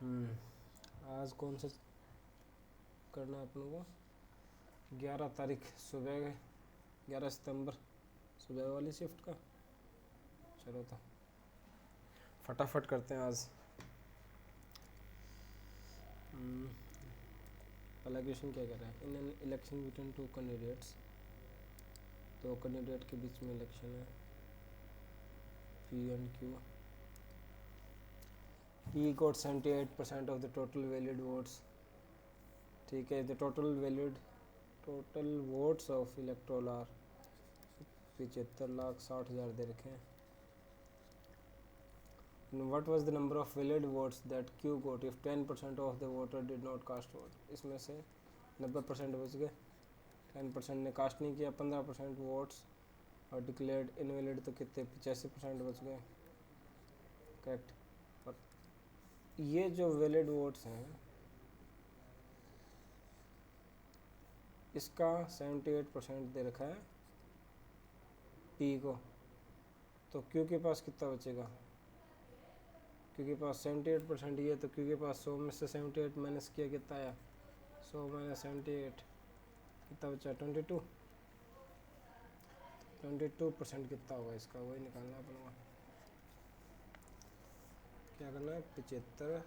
आज कौन सा करना है अपन को? 11 तारीख सुबह, 11 सितंबर सुबह वाली शिफ्ट का। चलो तो फटाफट करते हैं आज। पहला क्वेश्चन क्या कह रहा है? In an election between two candidates, दो कैंडिडेट के बीच में इलेक्शन है, P and Q. P got 78% of the total valid votes. ठीक है, the total votes of electoral are 75,60,000 दे रखे हैं। What was the number of valid votes that Q got if 10% of the voter did not cast vote? इसमें से 90% बच गए, 10% ने cast नहीं किया, 15% वोट्स और डिक्लेयर्ड इनवैलिड, तो कितने? 85% बच गए। करेक्ट। और ये जो वैलिड वोट्स हैं इसका 78% दे रखा है पी को, तो क्यू के पास कितना बचेगा? क्यू के पास 78% ही है, तो क्यू के पास 100 में से 78 माइनस किया, कितना आया? 100 माइनस 78 कितना बचा? 22% कितना होगा इसका? वही निकालना है अपन को। क्या करना है? 75,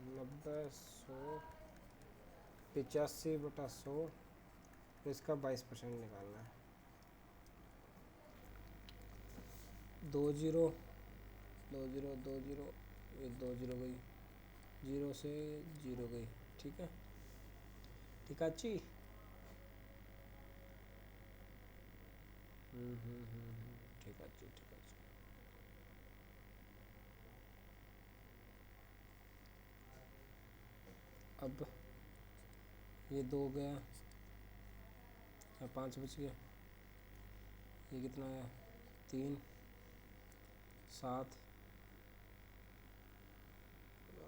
90, 100, 85/100, इसका 22% निकालना है। 2 0 2 0 2 0, ये 2 0 गई, 0 से 0 गई। ठीक है, ठीक है अच्छी। ठीक है अच्छी, ठीक है अच्छी। अब ये 2 गया, 5 बच गया, ये कितना आया? 3, 7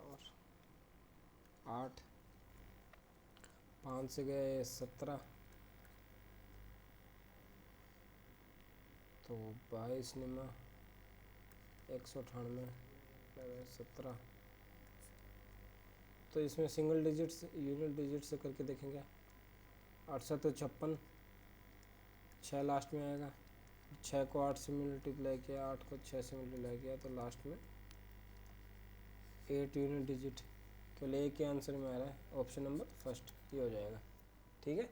और 8, 5 से गए 17, तो 22 निमा 198 17। तो इसमें सिंगल डिजिट से, यूनिट डिजिट से करके देखेंगे। 856, 6 लास्ट में आएगा, 6 को 8 से मल्टीप्लाई किया, 8 को 6 से मल्टीप्लाई किया, तो लास्ट में 8 यूनिट डिजिट। केवल एक ही आंसर में आ रहा है, ऑप्शन नंबर फर्स्ट, ये हो जाएगा। ठीक है,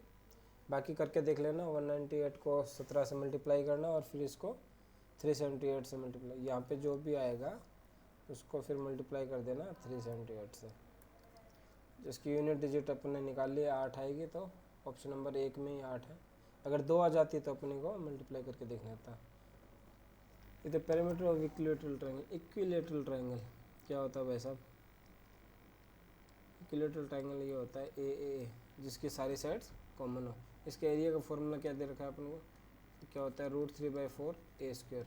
बाकी करके देख लेना। 198 को 17 से मल्टीप्लाई करना और फिर इसको 378 से मल्टीप्लाई, यहाँ पे जो भी आएगा उसको फिर मल्टीप्लाई कर देना 378 से। जिसकी यूनिट डिजिट अपन ने निकाल लिया 8 आएगी, तो ऑप्शन नंबर 1 में ही 8 है। अगर 2 आ जाती तो अपने को मल्टीप्लाई करके देखना था। इधर parameter of equilateral triangle. Equilateral triangle क्या होता है भाई साहब? इक्विलेटरल ट्रायंगल ये होता है ए जिसकी सारी साइड्स कॉमन हो। इसके एरिया का फॉर्मूला क्या दे रखा है अपन को? क्या होता है? √3/4 a²।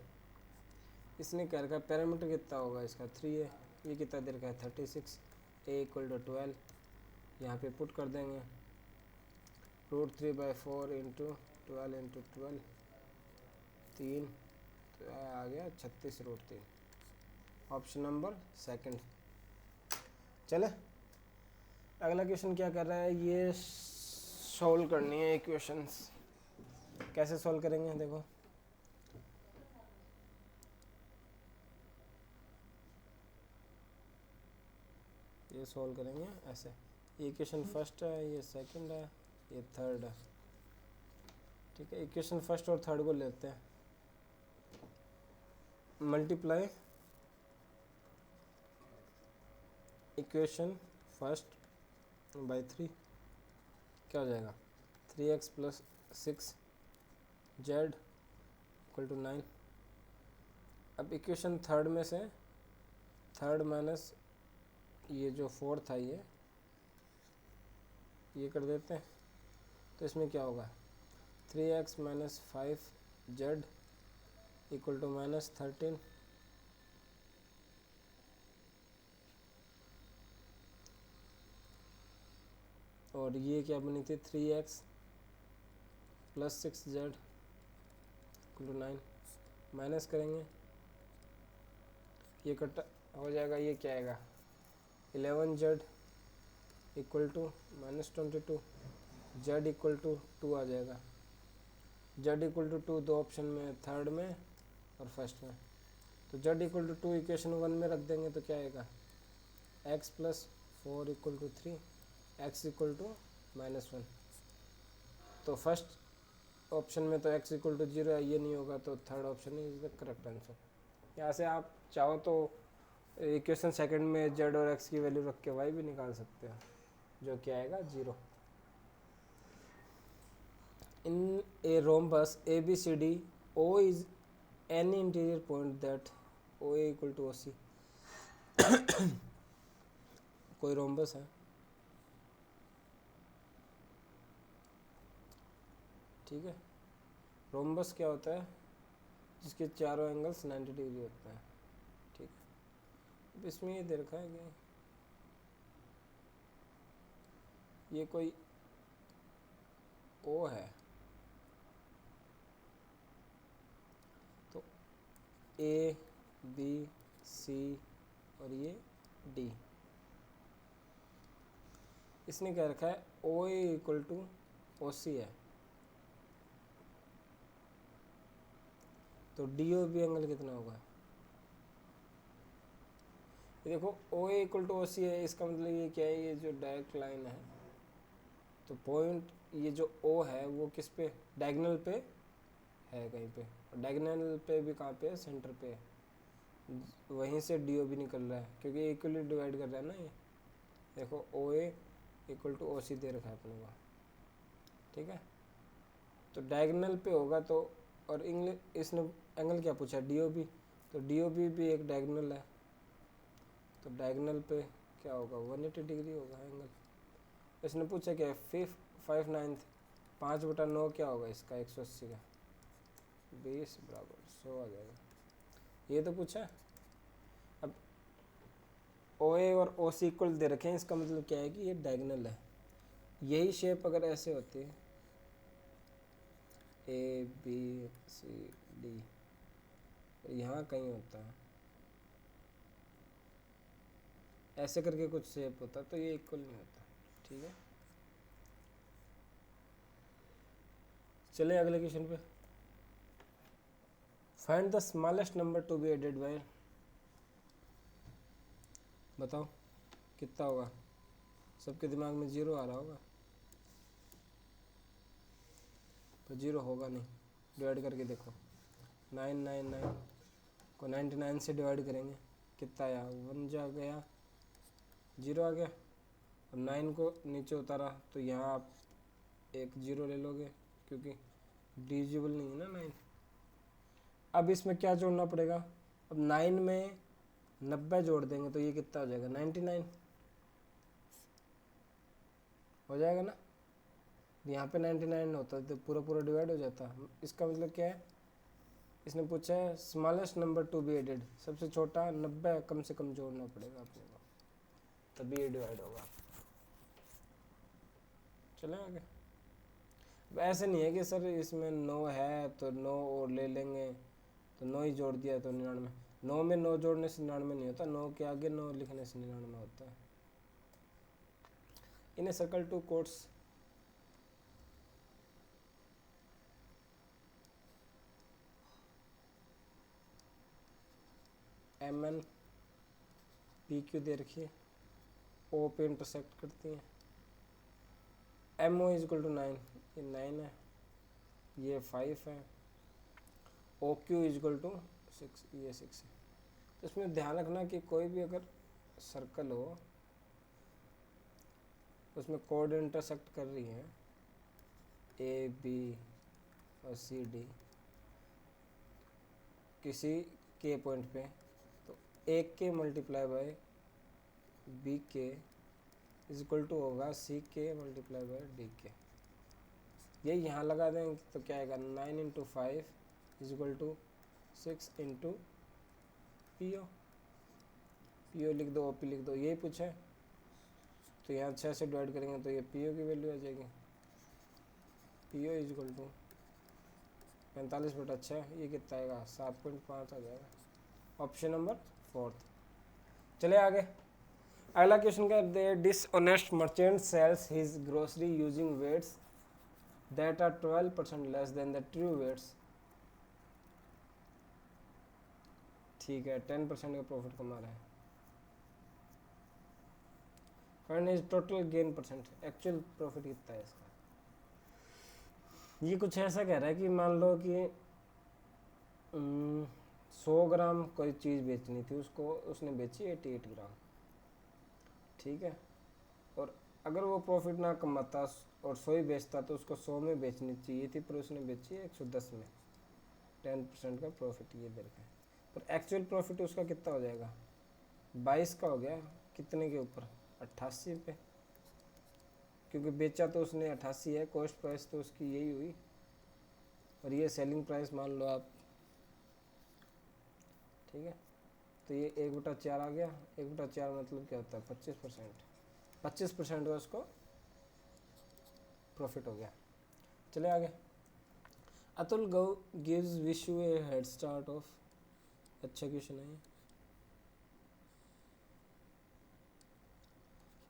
इसने क्या रखा है? पैरामीटर कितना होगा इसका? 3 है। ये कितना दे रखा है? 36। a = 12, यहाँ पे पुट कर देंगे। √3/4 × 12 × 12, 3, तो आ गया 36√3, ऑप्शन नंबर सेकंड। चले, अगला क्वेश्चन क्या कर रहा है? ये सॉल्व करनी है इक्वेशंस। कैसे सॉल्व करेंगे? देखो, ये सॉल्व करेंगे ऐसे। ये इक्वेशन फर्स्ट है, ये सेकंड है, ये थर्ड है। ठीक है, इक्वेशन फर्स्ट और थर्ड को लेते हैं। मल्टीप्लाई इक्वेशन फर्स्ट बाय 3, क्या हो जाएगा? 3x + 6z = 9। अब इक्वेशन थर्ड में से थर्ड माइनस ये जो फोर्थ है ये कर देते हैं, तो इसमें क्या होगा? 3x - 5z = -13। और ये क्या बनी थी? 3x + 6z = 9। माइनस करेंगे, ये कटा हो जाएगा, ये क्या आएगा 11z equal to -22, z equal to 2 आ जाएगा। z इक्वल टू 2 दो ऑप्शन में, थर्ड में और फर्स्ट में। तो z इक्वल टू 2 इक्वेशन 1 में रख देंगे तो क्या आएगा x plus 4 equal to 3, x equal to -1। तो फर्स्ट ऑप्शन में तो x इक्वल टू 0 है, ये नहीं होगा, तो third option is the correct answer. यहाँ से आप चाहो तो इक्वेशन सेकंड में z और x की वैल्यू रख के y भी निकाल सकते हो, जो क्या आएगा 0। In a rhombus ABCD O is any interior point that OA equal to OC। कोई रोम्बस है, ठीक है। रोम्बस क्या होता है, जिसके चारों एंगल्स 90 डिग्री होते हैं, ठीक है। अब इसमें ये दे रखा है कि ये कोई O है, तो A B C और ये D। इसने क्या रखा है OA इक्वल टू OC है, तो DOB एंगल कितना होगा। ये देखो OA इक्वल टू OC है, इसका मतलब ये क्या है, ये जो डायरेक्ट लाइन है, तो पॉइंट ये जो O है वो किस पे, डायगोनल पे है कहीं पे, और डायगोनल पे भी कहाँ पे है, सेंटर पे है। वहीं से DOB निकल रहा है क्योंकि इक्वली डिवाइड कर रहा है ना ये। देखो OA इक्वल टू OC दे रखा है अपने को, ठीक है। तो डायगोनल पे होगा तो, और इंग्लिश इसने एंगल क्या पूछा DOB, तो DOB भी एक डायगोनल है, तो डायगोनल पे क्या होगा 180 डिग्री होगा एंगल। इसने पूछा क्या 5/9 5/9 क्या होगा इसका 180 का, 20 बराबर 100 आ जाएगा, ये तो पूछा। अब OA और OC इक्वल दे रखे हैं, इसका मतलब क्या है कि ये डायगोनल है। यही शेप अगर ऐसे होती है ABCD, यहाँ कहीं होता है ऐसे करके कुछ शेप होता, तो ये इक्वल नहीं होता, ठीक है। चले अगले क्वेश्चन पे। Find the smallest number to be added by, बताओ कितना होगा। सबके दिमाग में 0 आ रहा होगा, तो 0 होगा नहीं। डिवाइड करके देखो, 999 को 99 से डिवाइड करेंगे, कितना आया 1 जा गया, 0 आ गया। और 9 को नीचे उतारा तो यहाँ आप एक 0 ले लोगे क्योंकि डिविजिबल नहीं है ना 9। अब इसमें क्या जोड़ना पड़ेगा, अब 9 में 90 जोड़ देंगे तो ये कितना हो जाएगा 99 हो जाएगा ना। यहाँ पे 99 होता है तो पूरा पूरा डिवाइड हो जाता। इसका मतलब क्या है, इसने पूछा है smallest number to be added, सबसे छोटा 90 कम से कम जोड़ना पड़ेगा अपने को, तभी ये डिवाइड होगा। चले आगे। अब ऐसे नहीं है कि सर इसमें 9 है तो 9 और ले लेंगे, तो 9 ही जोड़ दिया तो 99। 9 में 9 जोड़ने से 99 नहीं होता, 9 के आगे 9 लिखने से 99 होता है। In a circle two chords MN PQ दे रखिए, O पे इंटरसेक्ट करती हैं। MO इज इक्वल टू 9, ये 9 है, ये 5 है। OQ इज इक्वल टू 6, ये 6 है। तो इसमें ध्यान रखना कि कोई भी अगर सर्कल हो उसमें कोड इंटरसेक्ट कर रही है AB और CD किसी K पॉइंट पे, तो एक के multiply by BK is equal to होगा CK मल्टीप्लाई बाय DK। ये यहाँ लगा दें तो क्या आएगा 9 into 5 is equal to 6 into PO लिख दो, OP लिख दो, यही पूछा है। तो यहाँ 6 से डिवाइड करेंगे तो ये PO की वैल्यू आ जाएगी, PO इज इक्वल टू 45/6, ये कितना आएगा 7.5 आ जाएगा। Option number 4। चले आगे। अगला क्वेश्चन क्या है, dishonest merchant sells his grocery using weights that are 12% less than the true weights. ठीक है, 10% का प्रॉफिट कमा रहा है। Find his total gain percent, actual profit कितना है इसका। ये कुछ ऐसा कह रहा है कि मान लो कि 100 ग्राम कोई चीज़ बेचनी थी उसको, उसने बेची 88 ग्राम, ठीक है। और अगर वो प्रॉफिट ना कमाता और 100 ही बेचता तो उसको 100 में बेचनी चाहिए थी, पर उसने बेची 110 में, 10% का प्रॉफिट ये दे रखा है। पर एक्चुअल प्रॉफिट उसका कितना हो जाएगा, 22 का हो गया, कितने के ऊपर, 88 पे, क्योंकि बेचा तो उसने 88 है, कॉस्ट प्राइस तो उसकी यही हुई, और ये सेलिंग प्राइस मान लो आप, ठीक है। तो ये 1/4 आ गया, 1/4 मतलब क्या होता है, 25%, 25% का उसको प्रॉफिट हो गया। चले आगे। अतुल गौ gives Vishu A head start of, अच्छा क्वेश्चन है ये।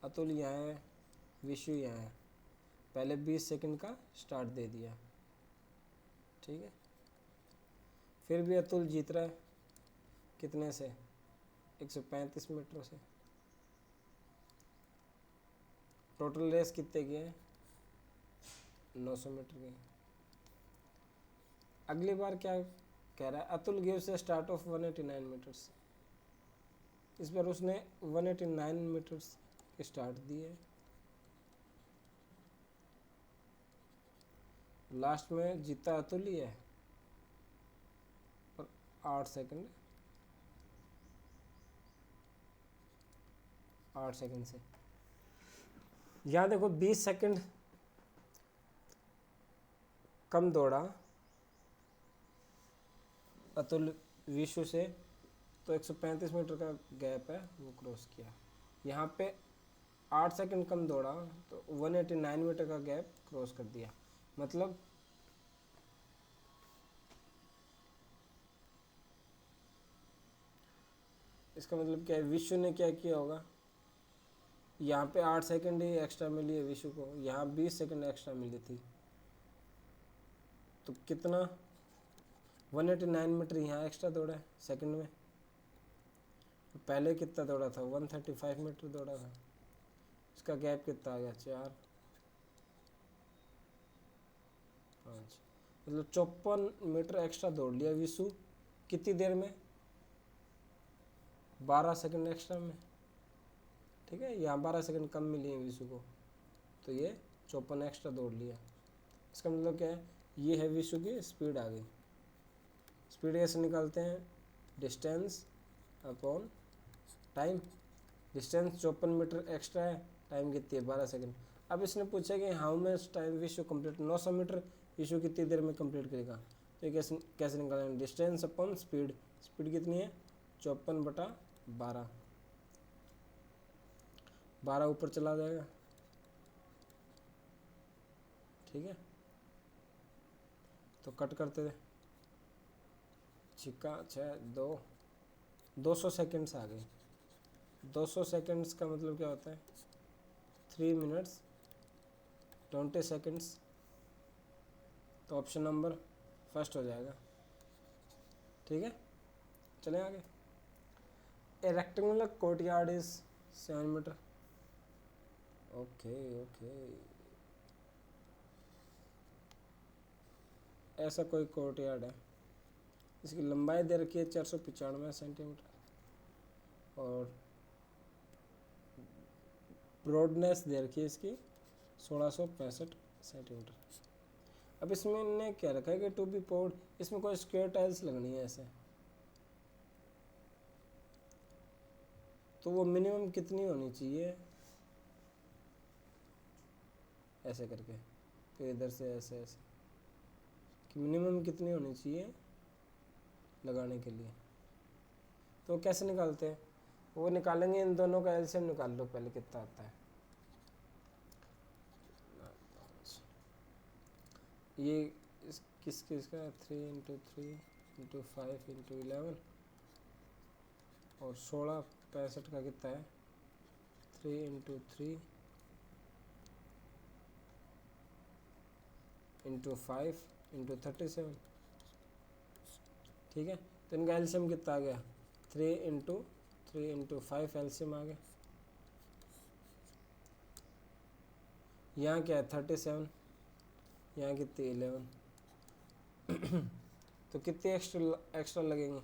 अतुल यहाँ है, विशु यहाँ है, पहले 20 सेकंड का स्टार्ट दे दिया, ठीक है। फिर भी अतुल जीत रहा है, कितने से, 135 मीटर से। टोटल रेस कितने की है, 900 मीटर की। अगली बार क्या कह रहा है, Atul gives a start of 189 metres. इस बार उसने 189 मीटर्स की स्टार्ट दी है, लास्ट में जीता अतुल ही है, और 8 सेकंड, 8 सेकंड से। यहाँ देखो 20 सेकंड कम दौड़ा अतुल विशु से, तो 135 मीटर का गैप है वो क्रॉस किया। यहाँ पे 8 सेकंड कम दौड़ा तो 189 मीटर का गैप क्रॉस कर दिया। मतलब इसका मतलब क्या है, विशु ने क्या किया होगा, यहाँ पे 8 सेकंड ही एक्स्ट्रा मिली है विशु को, यहाँ 20 सेकंड एक्स्ट्रा मिली थी, तो कितना, 189 मीटर यहाँ एक्स्ट्रा दौड़ा है सेकंड में। पहले कितना दौड़ा था, 135 मीटर दौड़ा था, इसका गैप कितना आ गया, 4, 5, मतलब 54 मीटर एक्स्ट्रा दौड़ लिया विशु, कितनी देर में, 12 सेकंड एक्स्ट्रा में, ठीक है। यहाँ 12 सेकंड कम मिली है विशु को, तो ये 54 एक्स्ट्रा दौड़ लिया। इसका मतलब क्या है, ये है विशु की स्पीड आ गई। स्पीड कैसे निकालते हैं, distance upon time. Distance 54 metre extra है, टाइम कितनी है, 12 सेकंड। अब इसने पूछा कि how much time Vishu complete, 900 metre Vishu कितनी देर में कंप्लीट करेगा, तो ये कैसे कैसे निकालेंगे, डिस्टेंस अपॉन स्पीड। स्पीड कितनी है, 54/12, 12 ऊपर चला जाएगा, ठीक है। तो कट करते थे, छिक्का 6 2, 200 सेकेंड्स आ गए। 200 सेकेंड्स का मतलब क्या होता है, 3 मिनट्स 20 सेकेंड्स। तो ऑप्शन नंबर फर्स्ट हो जाएगा, ठीक है। चलें आगे। A rectangular courtyard is 7 metre, okay okay. ऐसा कोई कोर्टयार्ड है, इसकी लंबाई दे रखी है 495 सेंटीमीटर, और ब्रॉडनेस दे रखी है इसकी 1665 सेंटीमीटर। अब इसमें इन्होंने क्या रखा है कि टू बी पोर्ड, इसमें कोई स्क्वायर टाइल्स लगनी है ऐसे, तो वो मिनिमम कितनी होनी चाहिए, ऐसे करके, तो इधर से ऐसे ऐसे कि मिनिमम कितनी होनी चाहिए लगाने के लिए। तो कैसे निकालते हैं, वो निकालेंगे, इन दोनों का एलसीएम निकाल लो पहले कितना आता है। ये किस का 3 × 3 × 5 × 11 और 16 65 का कितना है 3 इंटू 3 इंटू 5 इंटू 37, ठीक है। तो इनका एलसीएम कितना आ गया 3 इंटू 5 एलसीएम आ गया। यहाँ क्या है 37, यहाँ कितनी 11 तो कितने एक्स्ट्रा लगेंगे,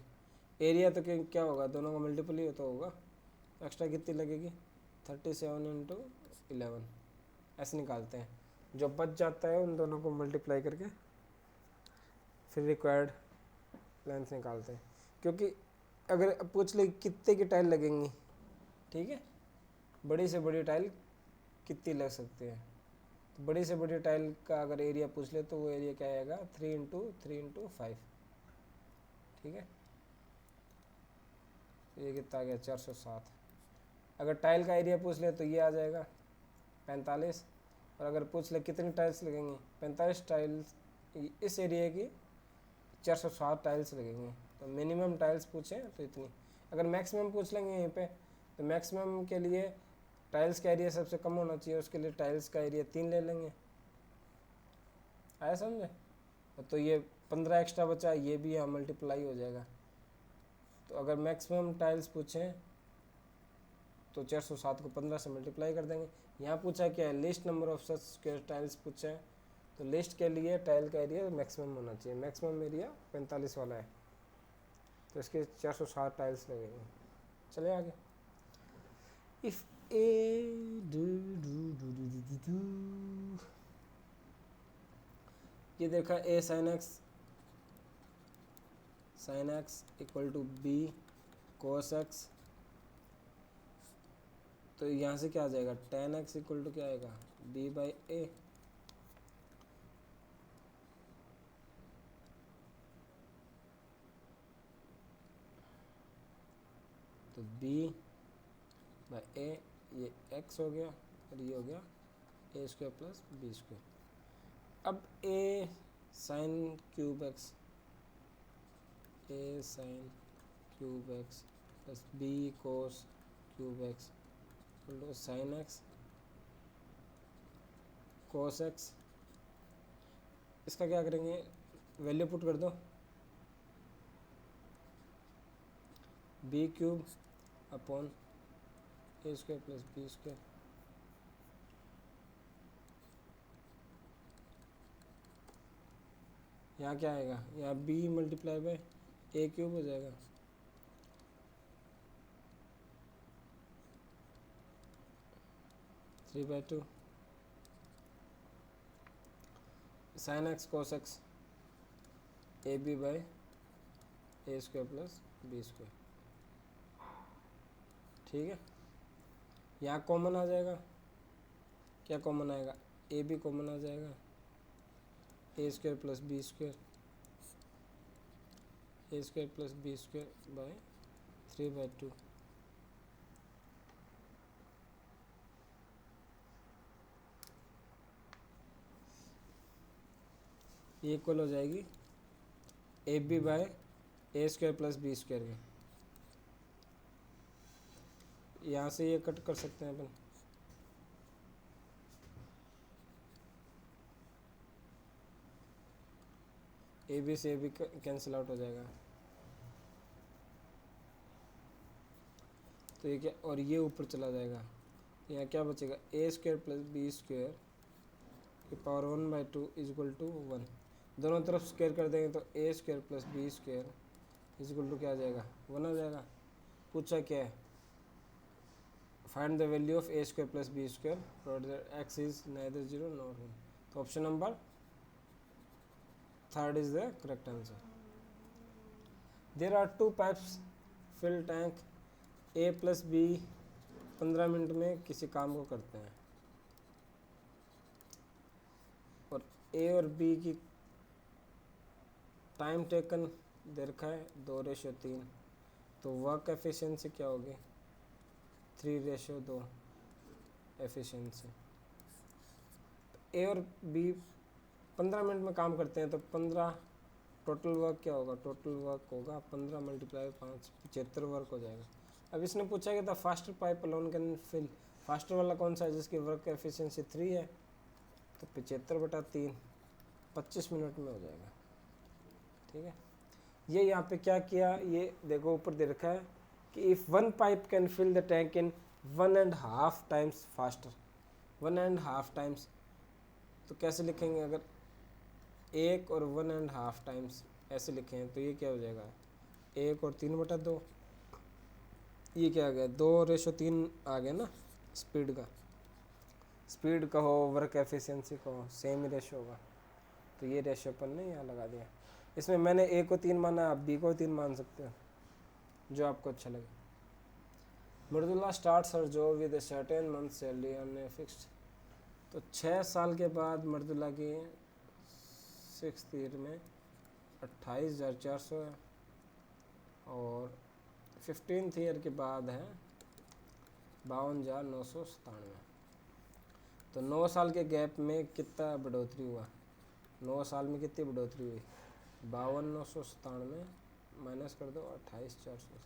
एरिया तो क्या होगा दोनों का मल्टीपल ही तो होगा, एक्स्ट्रा कितनी लगेगी 37 इंटू 11, ऐसे निकालते हैं। जो बच जाता है उन दोनों को मल्टीप्लाई करके फिर रिक्वायर्ड लेंथ निकालते हैं। क्योंकि अगर पूछ ले कितने की टाइल लगेंगी, ठीक है, बड़ी से बड़ी टाइल कितनी लग सकती है, तो बड़ी से बड़ी टाइल का अगर एरिया पूछ ले तो वो एरिया क्या आएगा 3 इंटू 5, ठीक है। ये कितना आ गया 407। अगर टाइल का एरिया पूछ ले तो ये आ जाएगा 45, और अगर पूछ ले कितनी टाइल्स लगेंगी 45 टाइल्स, इस एरिया की 407 टाइल्स लगेंगी। तो मिनिमम टाइल्स पूछें तो इतनी। अगर मैक्सिमम पूछ लेंगे यहीं पे तो मैक्सिमम के लिए टाइल्स का एरिया सबसे कम होना चाहिए, उसके लिए टाइल्स का एरिया 3 ले लेंगे। आया समझे। तो ये 15 एक्स्ट्रा बचा, ये भी यहाँ मल्टीप्लाई हो जाएगा। तो अगर मैक्सिमम टाइल्स पूछें तो 407 को 15 से मल्टीप्लाई कर देंगे। यहाँ पूछा क्या है list number of such square tiles पूछा है, तो लिस्ट के लिए टाइल का एरिया मैक्सिमम होना चाहिए, मैक्सिमम एरिया 45 वाला है, तो इसके 407 टाइल्स लगेंगे। चले आगे। इफ ए ये देखा a sine x equal to b cos x, तो यहाँ से क्या आ जाएगा tan x इक्वल टू क्या आएगा b बाई ए। तो b बाई ए, ये x हो गया और ये हो गया a square plus b square. अब a sine cube x, a sine cube x plus b cos cube x sine x cos x, इसका क्या करेंगे वैल्यू पुट कर दो, b cube upon a square plus b square, यहाँ क्या आएगा, यहाँ b multiply by a cube हो जाएगा, 3/2 sine x cos x a b by a square plus b square, ठीक है। यहाँ कॉमन आ जाएगा, क्या कॉमन आएगा ए बी कॉमन आ जाएगा, a square plus b square, a square plus b square by 3/2, ये इक्वल हो जाएगी a b by a square plus b square के। यहाँ से ये कट कर सकते हैं अपन, ए बी से ए बी कैंसिल आउट हो जाएगा, तो ये क्या, और ये ऊपर चला जाएगा, यहाँ क्या बचेगा a square plus b square की पावर 1/2 इज इक्वल टू 1। दोनों तरफ स्क्वायर कर देंगे तो a square plus b square is equal to क्या आ जाएगा 1 आ जाएगा। पूछा क्या है find the value of a square plus b square provided that x is neither 0 nor 1। तो option number 3rd is the correct answer. There are 2 pipes fill tank A plus B 15 minute में किसी काम को करते हैं और ए और B की टाइम टेकन दे रखा है 2:3, तो वर्क एफिशिएंसी क्या होगी 3:2 एफिशिएंसी। ए और बी 15 मिनट में काम करते हैं तो 15 टोटल वर्क क्या होगा, टोटल वर्क होगा 15 × 5 75 वर्क हो जाएगा। अब इसने पूछा कि the faster pipe alone can fill, faster वाला कौन सा है जिसकी वर्क एफिशिएंसी 3 है, तो 75/3 25 मिनट में हो जाएगा। ठीक है, ये यहाँ पे क्या किया, ये देखो ऊपर दे रखा है कि if one pipe can fill the tank in 1.5 times faster, 1.5 times, तो कैसे लिखेंगे, अगर 1 और 1.5 टाइम्स ऐसे लिखें तो ये क्या हो जाएगा, 1 और 3/2, ये क्या आ गया, 2:3 आ गया ना स्पीड का, स्पीड का हो वर्क एफिशिएंसी का हो सेम ही रेशो होगा, तो ये रेशो अपन ने यहाँ लगा दिया। इसमें मैंने ए को 3 माना, आप बी को 3 मान सकते हो, जो आपको अच्छा लगे। Mridula starts her job with a certain month salary on a fixed, तो 6 साल के बाद मृदुला की 6th ईयर में 28,400 है, और 15th ईयर के बाद है 52,997। तो 9 साल के गैप में कितना बढ़ोतरी हुआ, 9 साल में कितनी बढ़ोतरी हुई, 52,997 माइनस कर दो 28,400 से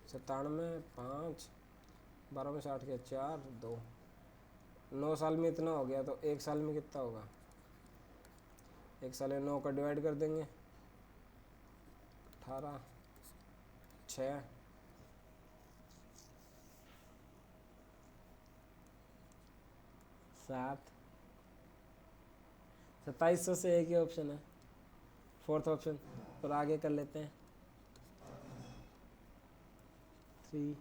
97, 5, 12 में 60 के 4, 2, 9 साल में इतना हो गया, तो 1 साल में कितना होगा, 1 साल में 9 का डिवाइड कर देंगे 18, 6, 7, 2700 से एक ही ऑप्शन है, 4th ऑप्शन, और आगे कर लेते हैं 3,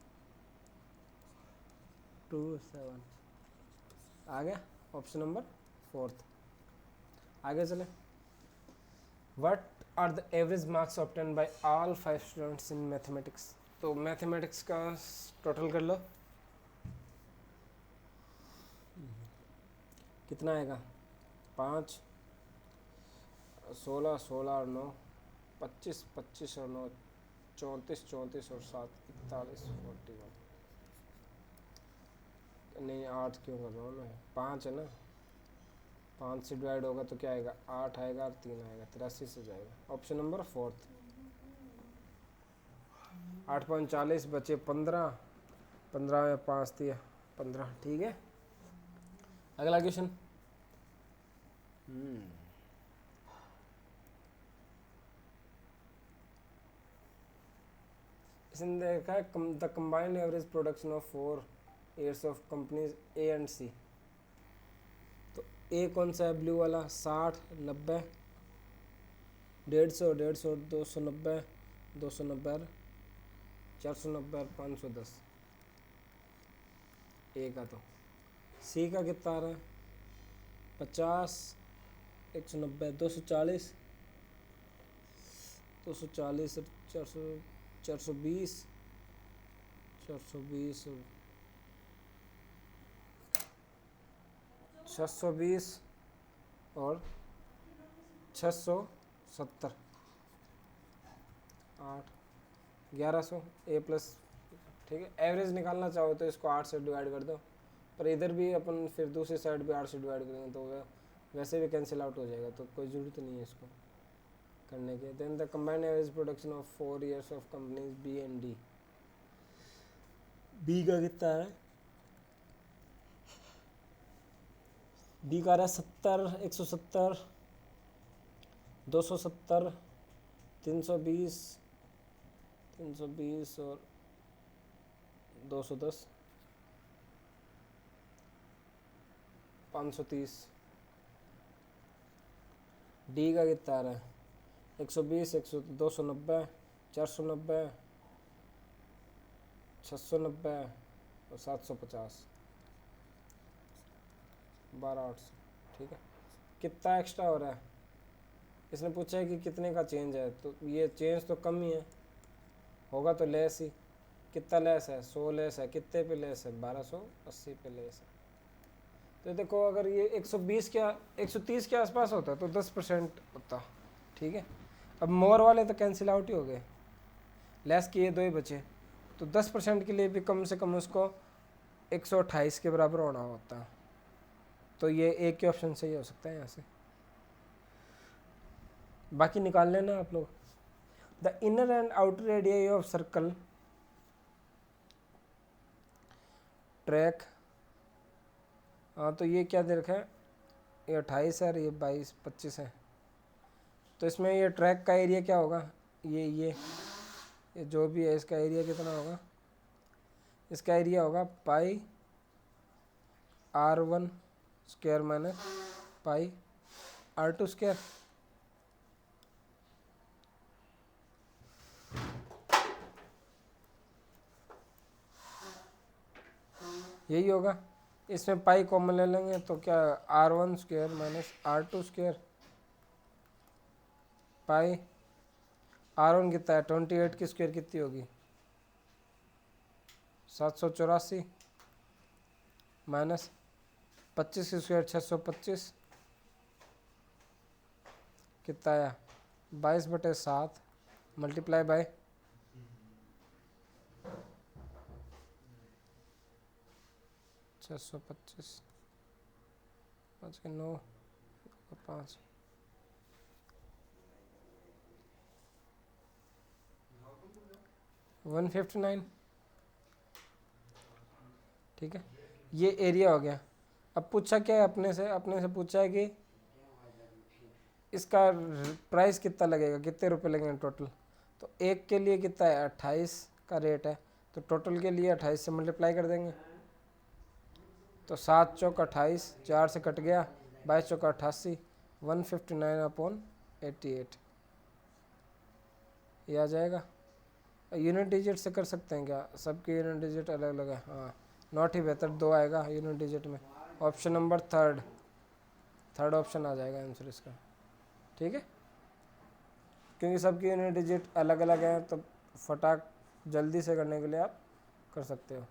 2, 7, आ गया ऑप्शन नंबर 4th। आगे चले, what are the average marks obtain by all 5 students in mathematics, तो मैथमेटिक्स का टोटल कर लो, कितना आएगा, 5, 16, 16 और 9, 25, 25 और 9, 34, 34 और 7, 41, 41, नहीं 8 क्यों कर रहा हूँ मैं, 5 है ना, 5 से डिवाइड होगा तो क्या आएगा, 8 आएगा और 3 आएगा, 83 से जाएगा, ऑप्शन नंबर 4th। 8.40 बचे 15, 15 में 5 दिया 15, ठीक है। अगला क्वेश्चन, इसने देखा है the combined average production of 4 years of companies A and C, तो ए कौन सा है, ब्लू वाला, 60, 90, 150, 150, 290, 290, 490 और 510, ए का, तो सी का कितना आ रहा है, 50, 190, 240, 240 और 400, 420, 420 और 620 और 670, 8, 1100, ए प्लस, ठीक है। एवरेज निकालना चाहो तो इसको 8 से डिवाइड कर दो, पर इधर भी अपन फिर दूसरी साइड भी 8 से डिवाइड करेंगे तो वैसे भी कैंसिल आउट हो जाएगा, तो कोई ज़रूरत नहीं है इसको करने के। Then the combined average production of 4 years of companies B and D, B का कितना है, बी का रहा है 70, 170, 270, 320, 320 और 210, 530। डी का कितना आ रहा है, 120, 290, 490, 690 और 750, 12,800, ठीक है। कितना एक्स्ट्रा हो रहा है, इसने पूछा है कि कितने का चेंज है, तो ये चेंज तो कम ही है, होगा तो लेस ही, कितना लेस है, 100 लेस है, कितने पे लेस है, 1280 पे लेस है। तो देखो अगर ये 120 क्या 130 के आसपास होता तो 10% होता, ठीक है। अब मोर वाले तो कैंसिल आउट ही हो गए, लेस किए 2 ही बचे, तो 10% के लिए भी कम से कम उसको 128 के बराबर होना होता, तो ये एक ही ऑप्शन सही हो सकता है यहाँ से, बाकी निकाल लेना आप लोग। The inner and outer radius of circle track, हाँ तो ये क्या दे रखा है, ये 28 है और ये 25 है, तो इसमें ये ट्रैक का एरिया क्या होगा, ये जो भी है इसका एरिया कितना होगा, इसका एरिया होगा पाई R1 square minus pi R2 square. यही होगा, इसमें पाई कॉमन ले लेंगे तो क्या R1 square minus R2 square pi R1 कितना है 28 की स्क्वायर कितनी होगी 784 माइनस 25 की स्क्वायर 625 कितना आया 22/7 मल्टीप्लाई बाय 625 5 के 9 5 159, ठीक है, ये एरिया हो गया। अब पूछा क्या है अपने से पूछा है कि इसका प्राइस कितना लगेगा, कितने रुपए लगेंगे टोटल, तो एक के लिए कितना है 28 का रेट है, तो टोटल के लिए 28 से मल्टीप्लाई कर देंगे, तो 7 चौक 28, 4 से कट गया 22 चौक 88, 159/88 ये आ जाएगा। यूनिट डिजिट से कर सकते हैं क्या, सबके यूनिट डिजिट अलग अलग है, हाँ नॉट ही बेहतर 2 आएगा यूनिट डिजिट में, ऑप्शन नंबर थर्ड ऑप्शन आ जाएगा आंसर इसका, ठीक है, क्योंकि सबकी यूनिट डिजिट अलग अलग हैं तो फटाक जल्दी से करने के लिए आप कर सकते हो।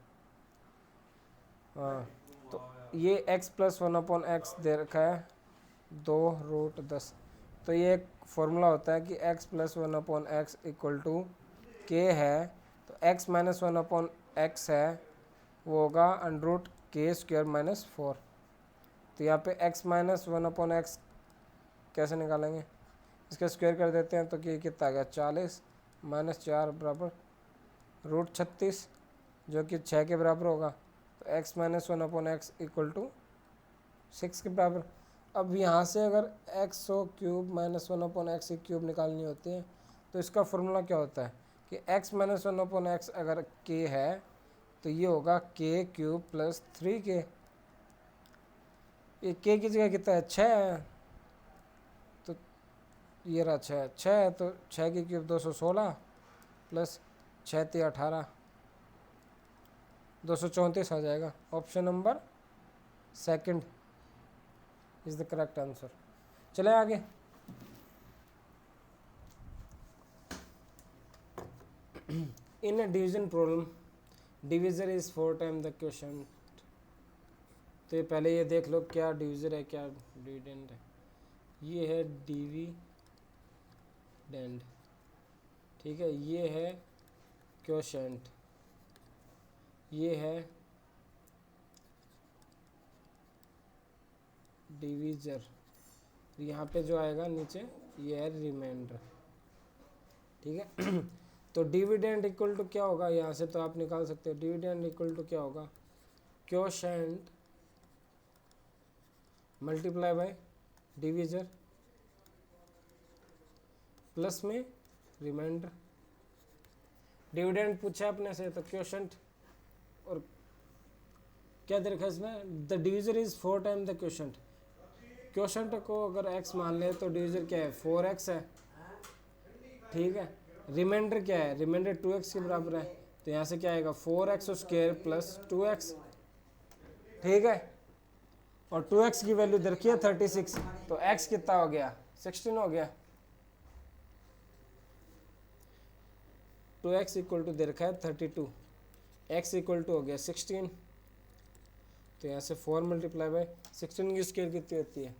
हाँ तो ये x + 1/x दे रखा है 2√10, तो ये एक फॉर्मूला होता है कि x + 1/x = k है, तो x - 1/x है वो होगा √k² - 4, तो यहाँ पे x - 1/x कैसे निकालेंगे, इसका स्क्वायर कर देते हैं तो कि कितना आ गया 40 - 4 बराबर √36 जो कि 6 के बराबर होगा, तो x - 1/x = 6 के बराबर। अब यहाँ से अगर x क्यूब - 1/x की क्यूब निकालनी होती है तो इसका फॉर्मूला क्या होता है कि x - 1/x अगर k है तो ये होगा k³ + 3k, ये k की जगह कितना है 6 है, तो ये रहा 6 है, तो 6 की क्यूब 216 प्लस 6 × 18 234 आ जाएगा। Option number second is the correct answer. चले आगे, in a division problem divisor is 4 time the question, तो ये पहले ये देख लो क्या डिविजर है क्या डिविडेंड है, ये है डिविडेंड, ठीक है, ये है क्वोशेंट, ये है डिविजर, यहाँ पे जो आएगा नीचे ये है रिमाइंडर, ठीक है। तो डिविडेंड इक्वल टू क्या होगा, यहाँ से तो आप निकाल सकते हो, डिविडेंड इक्वल टू क्या होगा quotient multiply by divisor plus में रिमाइंडर। डिविडेंड पूछा अपने से तो क्वोशेंट और क्या दे रखा है इसमें, the divisor is 4 time the quotient, quotient को अगर x मान ले तो डिविजर क्या है 4x है, ठीक है, रिमाइंडर क्या है, रिमाइंडर 2x के बराबर है, तो यहाँ से क्या आएगा 4x² + 2x, ठीक है, और 2x की वैल्यू दे रखी है 36, तो x कितना हो गया 16 हो गया, 2x = दे रखा है 32, x = हो गया 16, तो यहाँ से 4 × 16 की स्क्वायर कितनी होती है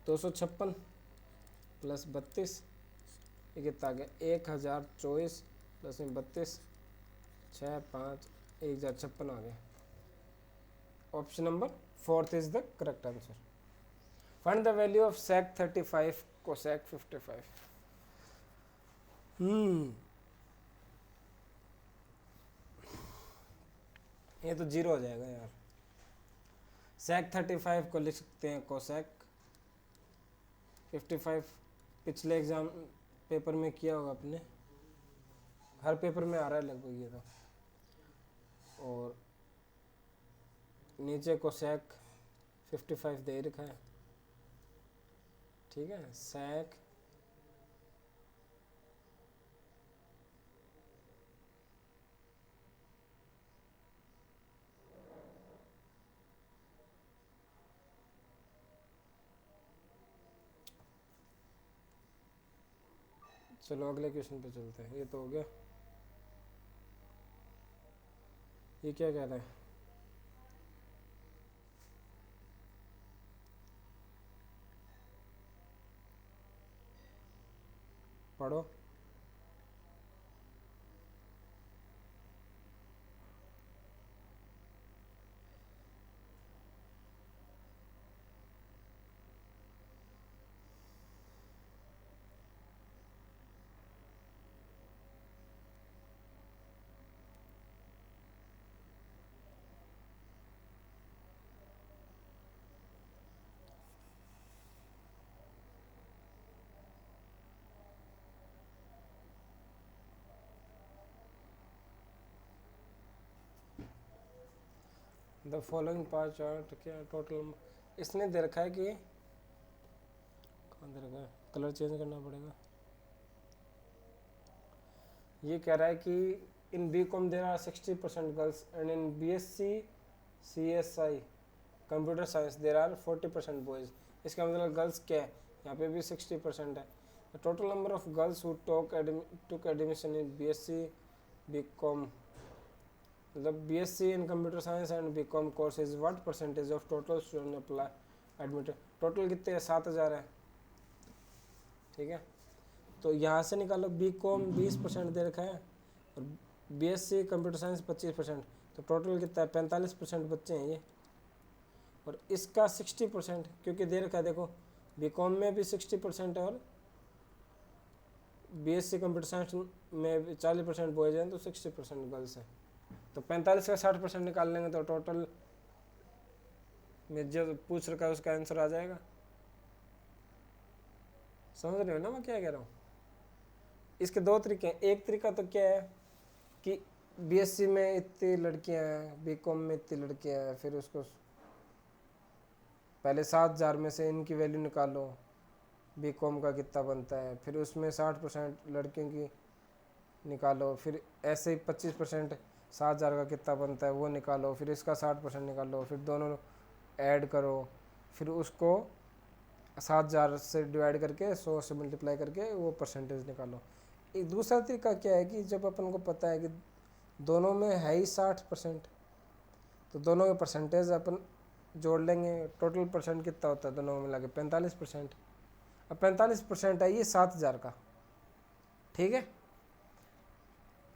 256 + 32, ये कितना आ गया 1024 + 32 6 5 1056 आ गया। Option number 4 is the correct answer. Find the value of sec 35 cosec 55। ये तो जीरो हो जाएगा यार। sec 35 को लिख सकते हैं cosec 55। पिछले एग्जाम पेपर में किया होगा आपने, हर पेपर में आ रहा है लगभग ये तो। और नीचे cosec 55 दे रखा है, ठीक है। sec चलो अगले क्वेश्चन पे चलते हैं। ये तो हो गया। ये क्या कह रहा है, पढ़ो। द फॉलोइंग पार चार्ट क्या टोटल, इसने दे रखा है कि कहाँ दे रखा है, कलर चेंज करना पड़ेगा। ये कह रहा है कि in BCom there are 60% girls and in BSc CSI computer science there are 40% boys. इसका मतलब गर्ल्स क्या है, यहाँ पे भी 60% है। The total number of girls who took admission in BSc BCom, मतलब BSc in computer science and BCom courses what percentage of total student apply admitted. Total कितने हैं, 7000 है, ठीक है। तो यहाँ से निकालो, BCom 20% दे रखा है और BSc कंप्यूटर साइंस 25%, तो टोटल कितना है, 45% बच्चे हैं ये। और इसका 60% क्योंकि दे रखा है, देखो BCom में भी 60% है और BSc कंप्यूटर साइंस में भी 40% बॉयज हैं, तो 60% गर्ल्स हैं। तो 45 का 60% निकाल लेंगे तो टोटल में जो पूछ रखा है उसका आंसर आ जाएगा। समझ रहे हो ना मैं क्या कह रहा हूँ। इसके दो तरीके हैं। एक तरीका तो क्या है कि BSc में इतनी लड़कियां हैं, BCom में इतनी लड़कियां हैं, फिर उसको पहले 7000 में से इनकी वैल्यू निकालो, BCom का कितना बनता है, फिर उसमें 60% लड़कियों की निकालो, फिर ऐसे ही 25% 7000 का कितना बनता है वो निकालो, फिर इसका 60% निकालो, फिर दोनों ऐड करो, फिर उसको 7000 से डिवाइड करके 100 से मल्टीप्लाई करके वो परसेंटेज निकालो। एक दूसरा तरीका क्या है कि जब अपन को पता है कि दोनों में है ही 60%, तो दोनों के परसेंटेज अपन जोड़ लेंगे, टोटल परसेंट कितना होता है दोनों में मिला के 45%। अब 45% है ये 7000 का, ठीक है।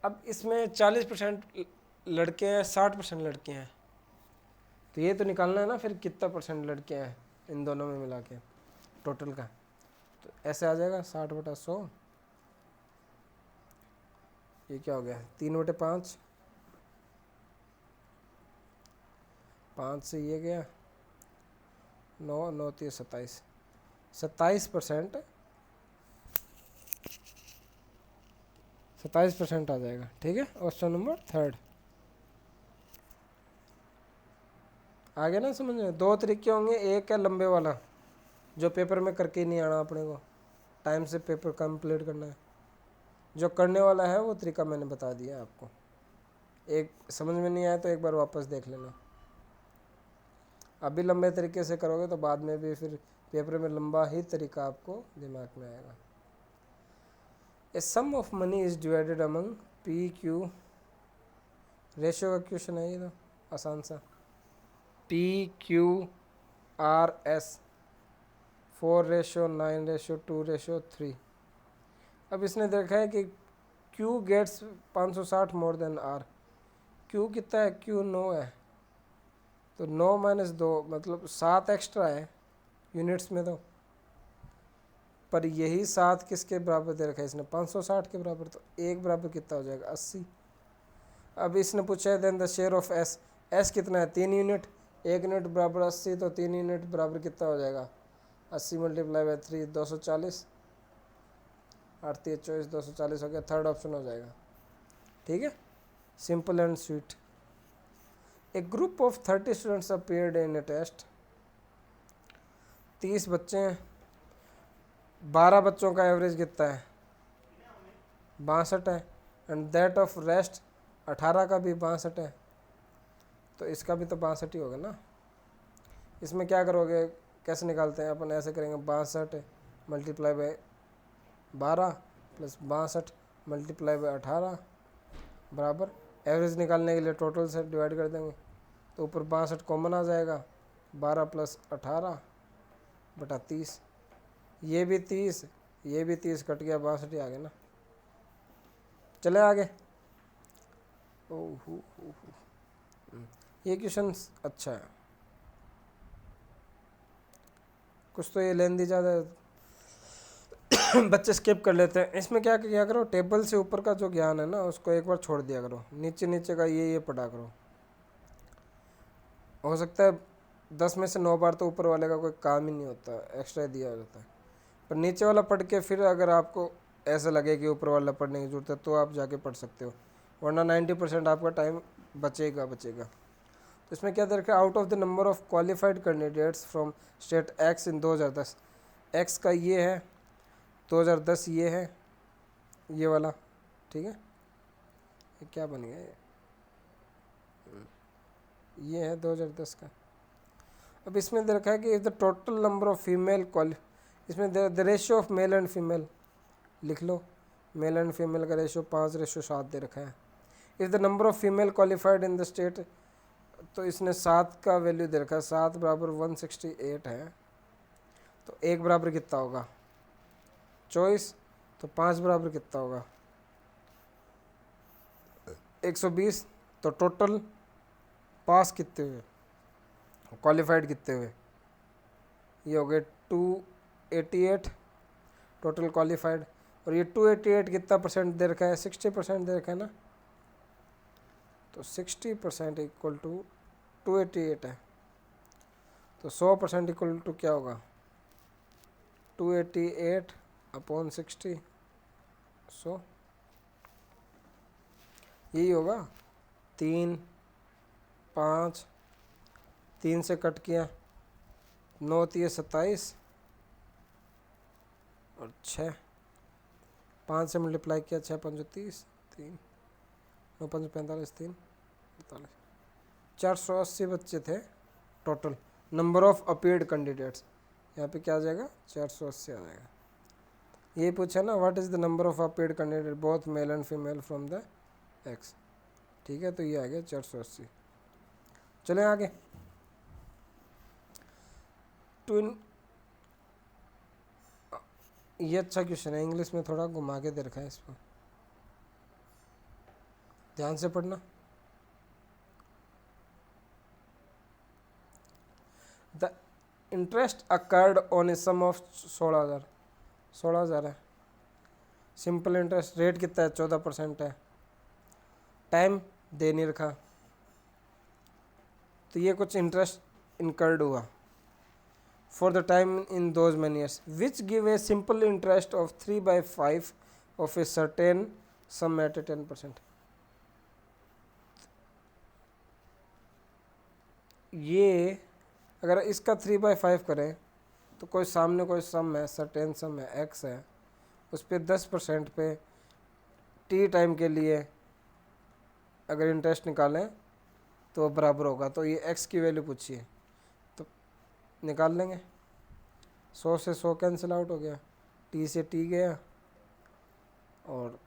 अब इसमें 40% लड़के हैं, 60% लड़के हैं, तो ये तो निकालना है ना फिर कितना परसेंट लड़के हैं इन दोनों में मिला के टोटल का। तो ऐसे आ जाएगा 60/100, ये क्या हो गया 3/5, 5 से ये गया 9, 9 3 27, 27% 27% आ जाएगा, ठीक है। ऑप्शन नंबर 3 आ गया ना समझ में। दो तरीके होंगे, एक है लंबे वाला जो पेपर में करके ही नहीं आना, अपने को टाइम से पेपर कंप्लीट करना है। जो करने वाला है वो तरीका मैंने बता दिया आपको, एक समझ में नहीं आया तो एक बार वापस देख लेना। अभी लंबे तरीके से करोगे तो बाद में भी फिर पेपर में लंबा ही तरीका आपको दिमाग में आएगा। A sum of money is divided among PQ, ratio का क्वेश्चन है ये तो आसान सा। PQRS 4:9:2:3। अब इसने देखा है कि Q gets 560 more than R। Q कितना है, Q 9 है, तो 9 - 2 मतलब 7 एक्स्ट्रा है यूनिट्स में तो, पर यही 7 किसके बराबर दे रखा है इसने, 560 के बराबर। तो एक बराबर कितना हो जाएगा 80। अब इसने पूछा है then the share of S, S कितना है 3 यूनिट, 1 यूनिट बराबर 80, तो 3 यूनिट बराबर कितना हो जाएगा 80 मल्टीप्लाई बाई 3 240, 8 3 24 240 हो गया, थर्ड ऑप्शन हो जाएगा। ठीक है, simple and sweet. A group of 30 students appeared in a test. 30 बच्चे हैं, 12 बच्चों का एवरेज कितना है 62 है, एंड दैट ऑफ रेस्ट 18 का भी 62 है, तो इसका भी तो 62 ही होगा ना। इसमें क्या करोगे, कैसे निकालते हैं अपन, ऐसे करेंगे 62 multiply by 12 plus 62 multiply by 18 बराबर एवरेज निकालने के लिए टोटल से डिवाइड कर देंगे, तो ऊपर 62 कॉमन आ जाएगा, 12 प्लस 18 बटा 30, ये भी 30 ये भी 30 कट गया, 62 ही आ गया ना। चले आगे। ओह ये क्वेश्चन अच्छा है, कुछ तो ये लेंदी ज़्यादा बच्चे स्किप कर लेते हैं। इसमें क्या किया करो, टेबल से ऊपर का जो ज्ञान है ना उसको एक बार छोड़ दिया करो, नीचे नीचे का ये पढ़ा करो। हो सकता है 10 में से 9 बार तो ऊपर वाले का कोई काम ही नहीं होता, एक्स्ट्रा दिया जाता है, पर नीचे वाला पढ़ के फिर अगर आपको ऐसा लगे कि ऊपर वाला पढ़ने की जरूरत है तो आप जाके पढ़ सकते हो, वरना 90% आपका टाइम बचेगा। तो इसमें क्या दे रखा है, out of the number of qualified candidates from state x in 2010, x का ये है 2010, ये है ये वाला, ठीक है, ये क्या बन गया ये है 2010 का। अब इसमें दे रखा है कि if the total number of female इसमें the ratio of male and female लिख लो, मेल एंड फीमेल का रेशियो 5:7 दे रखा है। If the number of female qualified in the state, तो इसने 7 का वैल्यू दे रखा है, 7 बराबर 168 है, तो 1 बराबर कितना होगा 24, तो 5 बराबर कितना होगा 120, तो टोटल पास कितने हुए, क्वालिफाइड कितने हुए, ये हो गए 288 टोटल क्वालिफाइड, और ये 288 कितना परसेंट दे रखा है 60% दे रखा है ना, तो 60% इक्वल टू 288 है, तो 100% इक्वल टू क्या होगा 288 अपॉन 60, 100 यही होगा। 3 5 3 से कट किया, 9 3 27 और 6 5 से मल्टीप्लाई किया, 6 5 30, 3 9 5 45 3 45, 480 बच्चे थे total number of appeared candidates. यहाँ पे क्या आ जाएगा 480 आ जाएगा। ये पूछा ना what is the number of appeared candidate both male and female from the x, ठीक है, तो ये आ गया 480। चलें आगे। ट्विन, ये अच्छा क्वेश्चन है, इंग्लिश में थोड़ा घुमा के दे रखा है, इसको ध्यान से पढ़ना। The interest accrued on a sum of 16,000 है, सिंपल इंटरेस्ट, रेट कितना है 14% है, टाइम दे नहीं रखा, तो ये कुछ इंटरेस्ट इनकर्ड हुआ for the time in those many years which give a simple interest of 3/5 of a certain sum at a 10%। ये अगर इसका 3/5 करें तो कोई सामने कोई सम है, सर्टेन सम है x है, उस पर 10% पे t टाइम के लिए अगर इंटरेस्ट निकालें तो बराबर होगा, तो ये x की वैल्यू पूछिए तो निकाल लेंगे। 100 से 100 कैंसिल आउट हो गया, t से t गया, और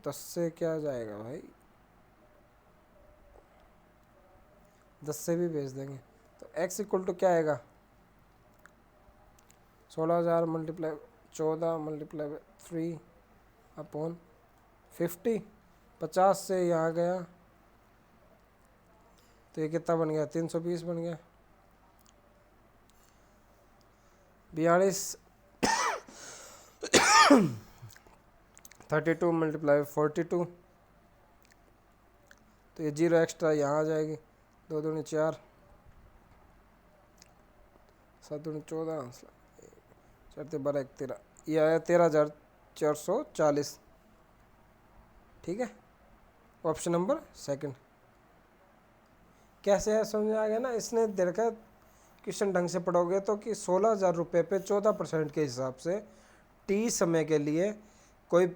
10 से क्या जाएगा भाई, 10 से भी भेज देंगे, तो x इक्वल टू क्या आएगा 16,000 मल्टीप्लाई 14 मल्टीप्लाई 3 अपॉन 50, 50 से यहाँ गया तो ये कितना बन गया 320 बन गया, 42 32 मल्टीप्लाई 42 तो ये 0 एक्स्ट्रा यहाँ आ जाएगी, 2 दूनी 4, 7 दूनी 14, 4 12 1 13, ये आया 13,440। ठीक है, ऑप्शन नंबर सेकंड। कैसे है समझ में आ गया ना? इसने दे रखा है, क्वेश्चन ढंग से पढ़ोगे तो कि 16,000 रुपये पे 14% के हिसाब से टी समय के लिए कोई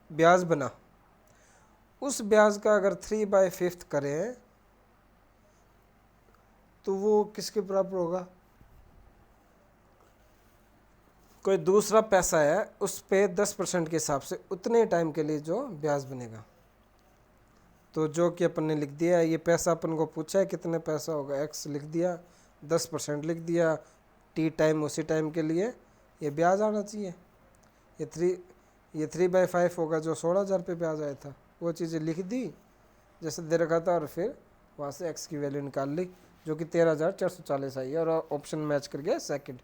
ब्याज बना, उस ब्याज का अगर 3/5 करें तो वो किसके बराबर होगा? कोई दूसरा पैसा है उस पे 10% के हिसाब से उतने टाइम के लिए जो ब्याज बनेगा। तो जो कि अपन ने लिख दिया है, ये पैसा अपन को पूछा है कितने पैसा होगा, एक्स लिख दिया, 10% लिख दिया, टी टाइम उसी टाइम के लिए ये ब्याज आना चाहिए। ये 3/5 होगा जो 16,000 पे ब्याज आया था, वो चीज़ें लिख दी जैसे दे रखा था, और फिर वहाँ से एक्स की वैल्यू निकाल ली जो कि 13,440 आई है, और ऑप्शन मैच कर गया सेकंड।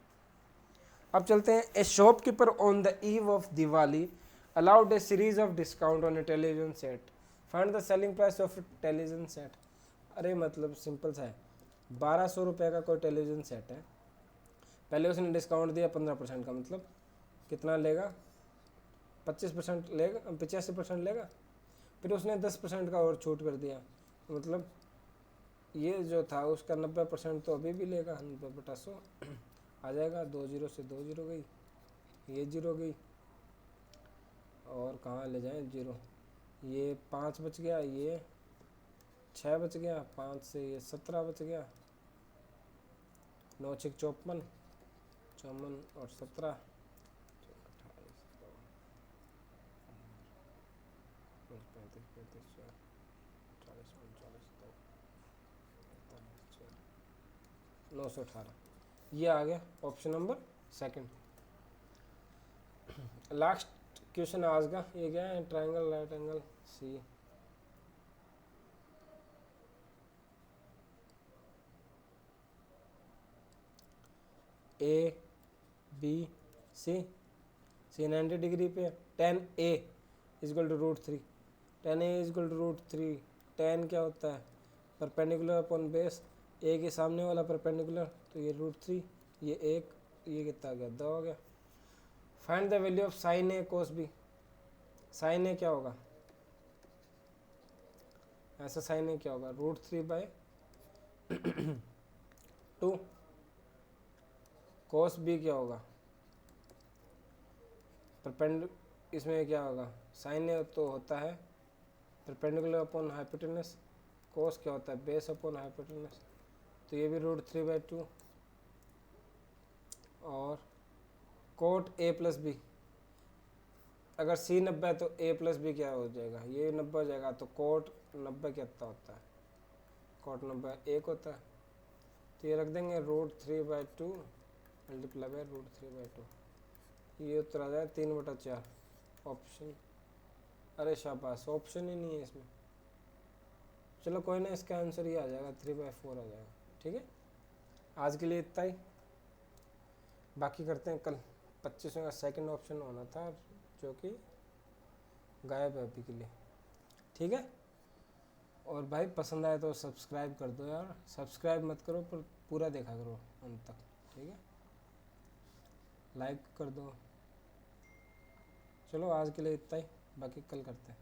अब चलते हैं, ए shopkeeper on the eve of Diwali allowed A series of discount on A television set, find the selling price of television set. अरे मतलब सिंपल सा है, 1200 रुपये का कोई टेलीविजन सेट है, पहले उसने डिस्काउंट दिया 15% का, मतलब कितना लेगा? 25% लेगा, 85% लेगा, फिर उसने 10% का और छूट कर दिया, मतलब ये जो था उसका 90% तो अभी भी लेगा, 90/100 आ जाएगा। 2 जीरो से 2 जीरो गई, ये जीरो गई, और कहाँ ले जाएं जीरो, ये 5 बच गया, ये 6 बच गया, 5 से ये 17 बच गया, 9 6 54, 54 और 17, 918, ये आ गया option number second. Last question आज का ये क्या है? Triangle right angle C, A B C, C 90 degree पे, tan A is equal to √3, tan A is equal to √3, tan क्या होता है? परपेंडिकुलर अपॉन बेस, ए के सामने वाला परपेंडिकुलर, तो ये √3, ये 1, ये कितना आ गया? 2 हो गया। Find the value of sine A cos B, sine A क्या होगा? ऐसा साइन ए क्या होगा? √3/2, कोस बी क्या होगा? इसमें क्या होगा? साइन ए तो होता है परपेंडिकुलर अपॉन हाइपोटेनस, कोस क्या होता है? बेस अपॉन हाइपोटेनस, तो ये भी √3/2, और कोट ए प्लस बी, अगर सी 90 है तो ए प्लस बी क्या हो जाएगा? ये 90 हो जाएगा, तो कोट 90 कितना होता है? कोट 90 1 होता है, तो ये रख देंगे √3/2 मल्टीप्लाई बाय √3/2, ये उत्तर आ जाए 3/4 ऑप्शन। अरे शाबाश, ऑप्शन ही नहीं है इसमें, चलो कोई ना, इसका आंसर ये आ जाएगा 3/4 आ जाएगा। ठीक है, आज के लिए इतना ही, बाकी करते हैं कल। 25 का सेकंड ऑप्शन होना था जो कि गायब है अभी के लिए। ठीक है, और भाई पसंद आए तो सब्सक्राइब कर दो यार, सब्सक्राइब मत करो पर पूरा देखा करो अंत तक। ठीक है, लाइक कर दो। चलो आज के लिए इतना ही, बाकी कल करते हैं।